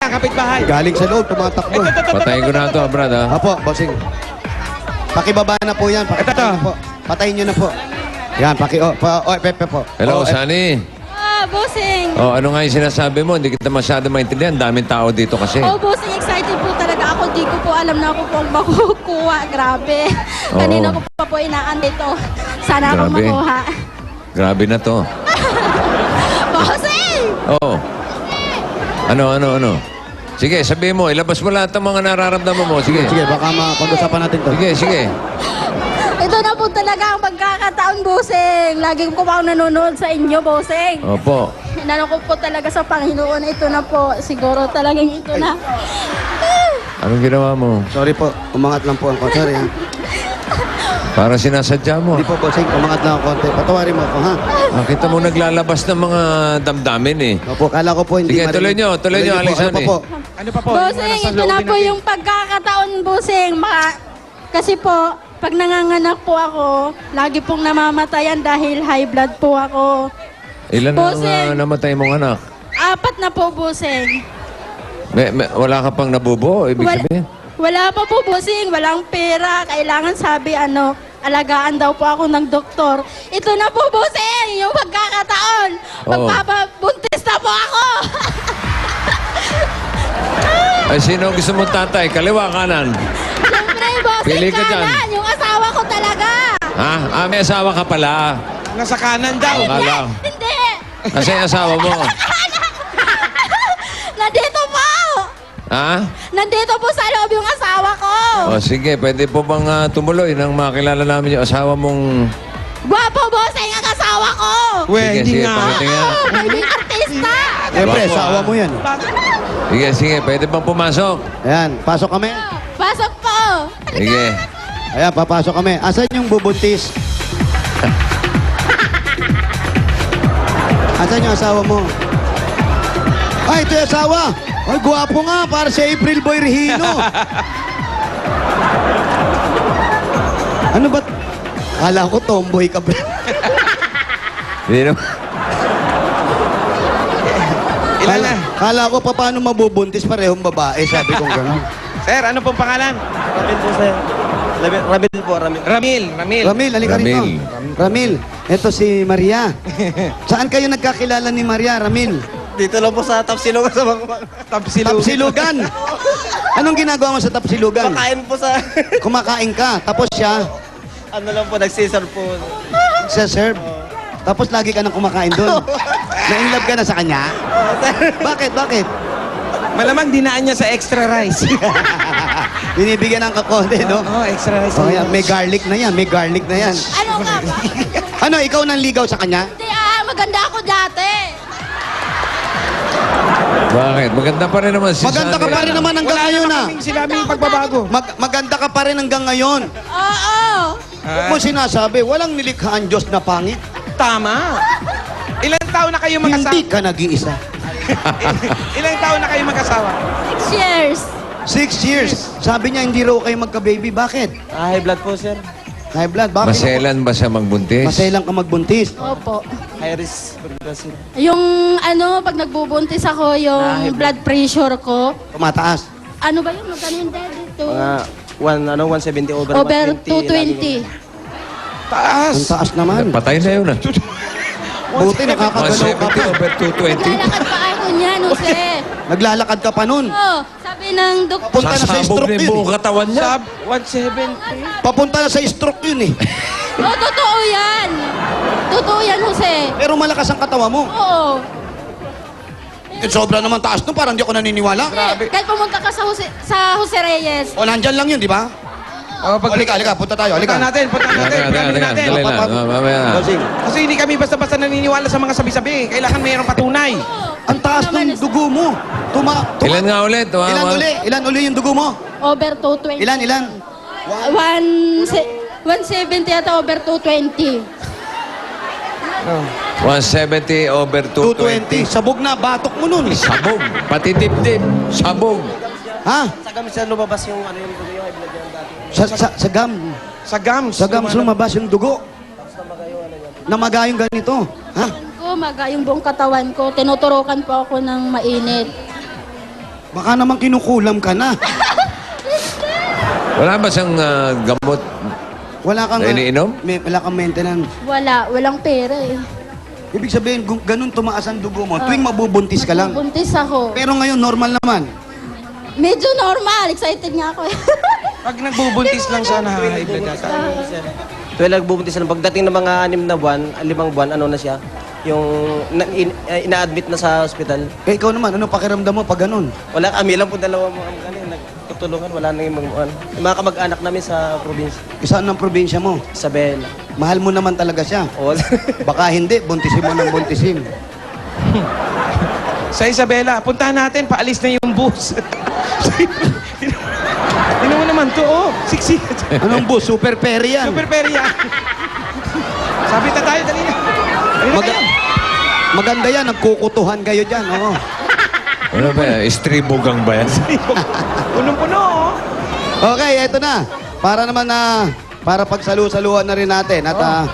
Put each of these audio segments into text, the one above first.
kapitbahay. Galing sa loob, tumatakbo. Patayin ko na ito, Brad, ha? Apo, bossing. Pakibaba na po yan. Ito. Na po. Patayin nyo na po. Yan, Pepe po. Hello, Oh, Sunny. Bossing. Oh, ano nga yung sinasabi mo? Hindi kita masyado maintindihan. Daming tao dito kasi. Bossing, excited po talaga ako. Di ko po alam na ako po ang makukuha. Grabe. Oo. Kanina ko pa po inaan dito. Sana akong Grabe. makuha. Grabe na to. Bossing! Oh. Ano? Sige, sabihin mo. Ilabas mo lahat ng mga nararamdaman mo. Sige. Sige, baka mapag-usapan natin to. Sige. Ito na po talaga ang pagkakataon, Bossing. Lagi ko pa ako nanonood sa inyo, Bossing. Opo. Inano ko po talaga sa Panginoon. Ito na po. Siguro talagang ito na. Anong ginawa mo? Sorry po, umangat lang po ang konti. Sorry, ha? Para sinasadya mo. Hindi po, bossing, umangat lang ang konti. Patawarin mo ako, ha? Nakita mo naglalabas ng mga damdamin eh. Opo, kala ko po hindi Sige, tuloy nyo, po. Alexander. Ano pa po? Ano pa po? Bossing, ito na po yung pagkakataon, Bossing. Kasi po, pag nanganganak po ako, lagi pong namamatayan dahil high blood po ako. Ilan Bossing. ang namatay mong anak? 4 na po, Bossing. Wala ka pang nabubuo, ibig sabihin? Wala pa po, Bossing. Walang pera. Kailangan sabi, alagaan daw po ako ng doktor. Ito na po, Bossing, yung pagkakataon. Oo. Magpapabuntis na po ako. Ay, sino ang gusto mong tatay? Kaliwa, kanan? Siyempre, Bossing, Pili ka dyan. kanan. Yung asawa ko talaga. Ha? May asawa ka pala. Nasa kanan daw. Akala. Hindi. Kasi yung asawa mo. Nandito po. Ha? Nandito po sa loob yung asawa ko. O sige, pwede po bang tumuloy nang makilala namin yung asawa mong... Gwapo, Bossing, ang asawa ko. We, hindi nga. pakitingin nga. Pwedeng artista. Siyempre, Opo, asawa mo yan. Sige, pwede bang pumasok? Ayan, pasok kami. Pasok po. Sige. Ayan, papasok kami. Asan yung bubuntis? Asan yung asawa mo? Ay, ito yung asawa. Ay, guwapo nga. Para si April Boy Regino. Ano ba? Kala ko tomboy ka, bro. Hindi naman. Ilan na? Kala ko pa paano mabubuntis parehong babae. Sabi kong gano'n. Sir, ano pong pangalan? Ramil po, sir. Ramil po, Ramil. Ramil. Ramil, halika rito. Ramil, ito si Maria. Saan kayo nagkakilala ni Maria, Ramil? Dito lang po sa Tapsilugan sa mga... Tapsilugan. Anong ginagawa mo sa Tapsilugan? Makain po sa... Kumakain ka, tapos siya, ano lang po, nagsisar po. serve. Tapos lagi ka nang kumakain doon. Na-inlove ka na sa kanya? Bakit? Malamang dinaan niya sa extra rice. Binibigyan ng kakonde, no? Oo, extra rice. Oh, yan. May garlic na yan. Ano ka ba? Ano, ikaw nang ligaw sa kanya? Hindi maganda ako dati. Bakit? Maganda pa rin naman si Maganda ka Sunny. pa rin naman hanggang Wala ngayon, naman ah. kaming sinabing pagbabago. Maganda ka pa rin hanggang ngayon. Oo. Huwag mo sinasabi, walang nilikha ang Diyos na pangit. Tama. Ilang taon na kayo magkasawa? Hindi ka nag-iisa. Ilang taon na kayo magkasawa? 6 years. 6 years. Sabi niya, hindi raw kayo magka-baby. Bakit? High blood po, sir. High blood. Bakit? Maselan ba siya magbuntis? Maselang ka magbuntis. Opo. High risk pregnancy. Yung pag nagbubuntis ako, yung blood pressure ko, Tumataas. ano ba yun? Magkano yung dito? 170 over Over 120. 220. Taas. Ang taas naman. Patay na yun ah. Buti nakakagalaw ka pa. 170 over 220. Naglalakad pa ako niyan, Jose. Naglalakad ka pa nun. Oo. Sabi ng doktor. Papunta na sa Sasabog stroke na yung yun. buong katawan niya. Sab 170. Papunta na sa stroke yun eh. Oo, totoo yan. Totoo yan, Jose. Pero malakas ang katawa mo. Oo. Sobra naman taas nun, parang di ako naniniwala. Kahit pumunta ka sa Jose Reyes. O nandyan lang yun, di ba? Oh, Halika, punta tayo, halika. Punta natin. Planning natin. Dali na. Mamaya na. Bossing, Kasi hindi kami basta-basta naniniwala sa mga sabi-sabi. Kailangan mayroong patunay. ang taas ng dugo mo. Ilan nga ulit? Ilan uli yung dugo mo? Over 220. Ilan? 170 at over 220. 170 over 220. 220. Sabog na, batok mo nun. Sabog. Pati dibdib. Sabog. Ha? Sa gamis na lumabas yung ano yung high blood yan dati. Sa gam. Sa gums. Sa gams lumabas yung dugo. Namaga yung ganito. Ha? Ko, maga yung buong katawan ko. Tinuturukan po ako ng mainit. Baka naman kinukulam ka na. Wala ba siyang gamot Wala kang... na iniinom? Wala kang maintenance. Walang pera eh. Ibig sabihin, kung ganun tumaas ang dugo mo, tuwing mabubuntis ka lang. Buntis ako. Pero ngayon, normal naman. Medyo normal. Excited nga ako eh. Pag nagbubuntis lang siya na high blood ata. Tuwing nagbubuntis na, pagdating ng mga 5 na buwan, 5 buwan, ano na siya? Yung ina-admit na sa ospital. Eh, ikaw naman, ano pakiramdam mo pag ganun? Wala kami lang po dalawa mo nagtutulungan, wala nang yung mga kamag-anak namin sa probinsya. Saan ang probinsya mo? Isabela. Mahal mo naman talaga siya. Oo. Baka hindi, buntisin mo ng buntisin. Sa Isabela, puntahan natin, paalis na yung bus. Tingnan mo naman to, oh. Siksi. Anong bus? Super Perry yan. Super perya. Sabi na tayo, dali na. Dali na Mag- kayo. maganda yan, nagkukutuhan kayo dyan. Oo. Ano ba yan? Istribugang ba yan? Punong-puno, oh. Okay, eto na. Para naman na, para pagsalu-saluhan na rin natin. At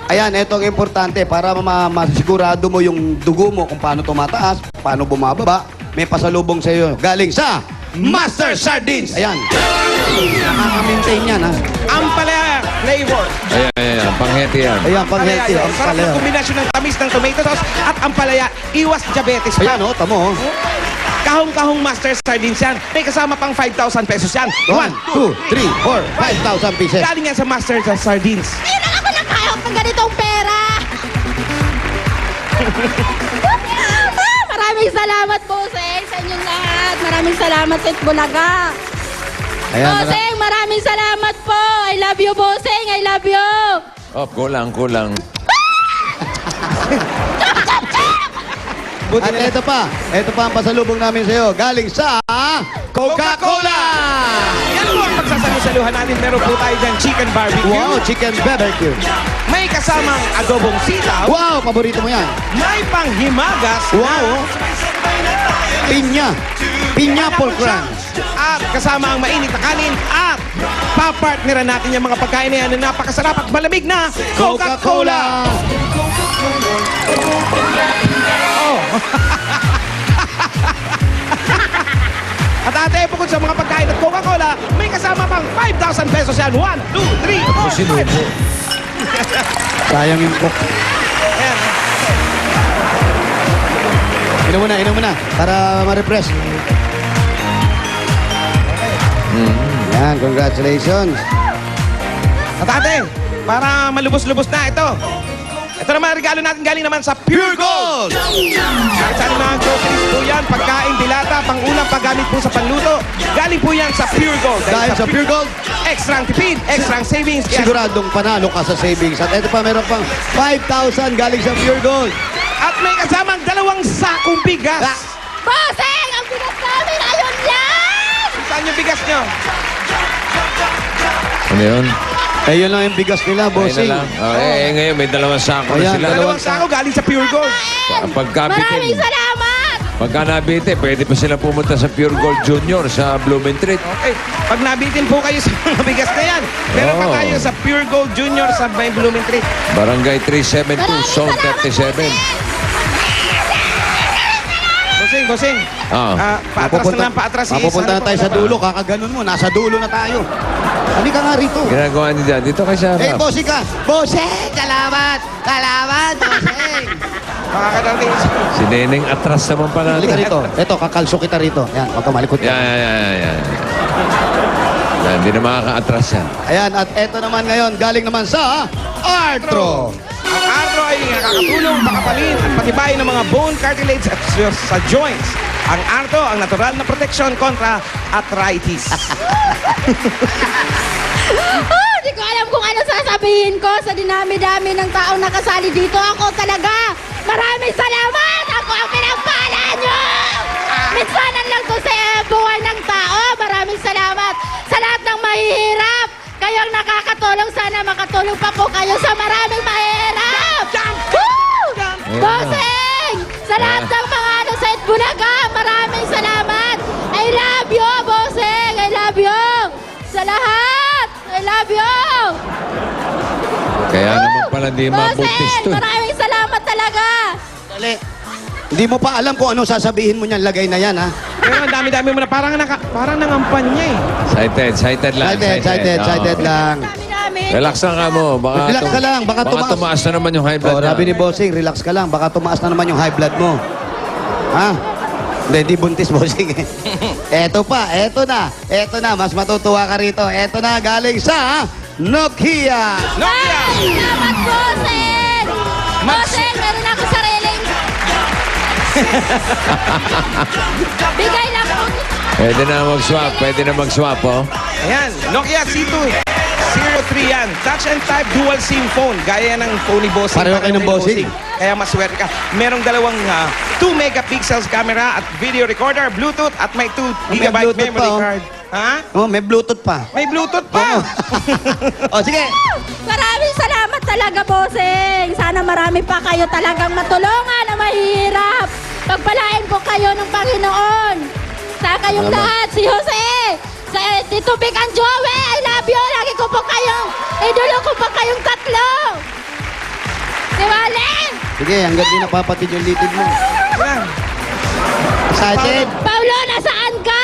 ayan, eto ang importante para masigurado mo yung dugo mo kung paano tumataas, paano bumababa. May pasalubong sa iyo galing sa Master Sardines. Ayan. Nakaka-maintain yan, ha? Ampalaya flavor. Ayan. Pangheti yan. Ayan, pang healthy. Ampalaya. Ang Sarap palaya. ng kombinasyon ng tamis ng tomato sauce at ampalaya. Iwas diabetes pa. Ayan, tamo, Kahong-kahong Master Sardines yan. May kasama pang 5,000 pesos yan. 1, 2, 3, 4, 5,000 pieces. Galing yan sa Master Sardines. Ayun lang ako nakahawak ng ganitong pera. Maraming salamat, Bossing, sa inyong lahat. Maraming salamat sa Itbulaga. Ayan, Bossing, maraming salamat po. I love you, Bossing. I love you. Oh, kulang. Buti At na ito pa ang pasalubong namin sa iyo. Galing sa Coca-Cola! Yan po ang pagsasalusaluhan natin. Meron po tayo dyan chicken barbecue. Wow, chicken barbecue. May kasamang adobong sitaw. Wow, paborito mo yan. May panghimagas. Wow. Pinya. Pinya pork crunch. At kasama ang mainit na kanin. At papartneran natin yung mga pagkain na yan na napakasarap at malamig na Coca-Cola. Oh. At ate, bukod sa mga pagkain at Coca-Cola, may kasama pang 5,000 pesos yan. 1, 2, 3, 4, 5. Sayang yung cook. Ayan. Inom mo na. Para ma-refresh. Yan, congratulations. At ate, para malubos-lubos na ito. Ito naman ang regalo natin galing naman sa Pure Gold. Kahit saan mga groceries po yan, pagkain, dilata, pangulam, paggamit po sa panluto. Galing po yan sa Pure Gold. Dahil sa Pure Gold, Extrang tipid, extrang savings. Yes. siguradong panalo ka sa savings. At ito pa, meron pang 5,000 galing sa Pure Gold. At may kasamang 2 sakong bigas. Bossing, ang bigas namin. Ayun yan. Saan yung bigas nyo? Ano yun? Eh, yun lang yung bigas nila, Ayun bossing. na lang. Ngayon may 2 sako na Ayan, sila. 2 sako galing sa Pure Gold. Maraming Pagkapitin. salamat. Pagka nabite, pwede pa sila pumunta sa Pure Gold Junior sa Blumentritt. Okay, pag nabitin po kayo sa mga bigas na yan, meron pa Oh. tayo sa Pure Gold Junior sa May Blumentritt. Barangay 372, Zone 37. Bossing. Paatras na lang, paatras. Mapupunta na tayo sa dulo. Kakaganon mo, nasa dulo na tayo. Halika nga rito. Ginagawa niyo dyan. Dito kay Sarah. Hey, bossing ka! Bossing! Salamat! Salamat, bossing! Makakadating. Si Neneng atras naman pala. Halika rito. Ito, kakalso kita rito. Yan, huwag ka malikot ka. Yan. Hindi na makaka-atras yan. Ayan, at eto naman ngayon, galing naman sa Artro. Ang Artro ay nakakatulong pakapalin at patibay ng mga bone cartilage at sa joints. Ang Artro, ang natural na proteksyon kontra arthritis. Hindi ko alam kung ano sasabihin ko sa dinami-dami ng taong nakasali dito. Ako talaga. Maraming salamat. Ako ang pinagpala nyo. Minsanan lang to sa buhay ng tao. Maraming salamat sa lahat ng mahihirap. Kayo ang nakakatulong. Sana makatulong pa po kayo sa maraming mahirap. Woo! Bossing! Sa lahat ng mga ano sa Itbulaga, maraming salamat. I love you, Bossing. I love you. Sa lahat. I love you. Kaya naman pala di mabuntis to. Bossing, maraming salamat talaga. Dali. Hindi mo pa alam kung ano sasabihin mo niyan, lagay na yan, ha? Pero ang dami-dami mo na, parang nangampan niya eh. Excited lang. Excited Oo. lang. Dami-dami. Relax lang ka mo. Baka Relax ka lang, baka tumaas. tumaas na naman yung high blood Oh, niya. sabi ni Bossing, relax ka lang, baka tumaas na naman yung high blood mo. Ha? Hindi buntis, Bossing. Eto na, mas matutuwa ka rito. Eto na, galing sa Nokia. Nokia! Ay, salamat, Bossing! Bossing, meron ako sariling... Bigay lang po. Pwede na mag-swap, oh. Ayan, Nokia C203 yan. Touch and type dual SIM phone. Gaya ng phone ni Bossing. Pareho kayo ng Bossing. Kaya maswerte ka. Merong dalawang 2 megapixels camera at video recorder, Bluetooth at may 2 May gigabyte Bluetooth memory pa, oh. card. Ha? Oh, may Bluetooth pa. May Bluetooth pa. Oh, sige. Maraming salamat talaga, Bossing. Sana marami pa kayo talagang matulungan na mahirap. Pagpalain po kayo ng Panginoon. Sa kayong Salamat. lahat, si Jose, sa Tito Vic and Joey, I love you. Lagi ko po kayong, idolo ko po kayong tatlo. Si Waleng, Sige, hanggang di napapatid yung litid mo. Yan. Excited? Paulo, nasaan ka?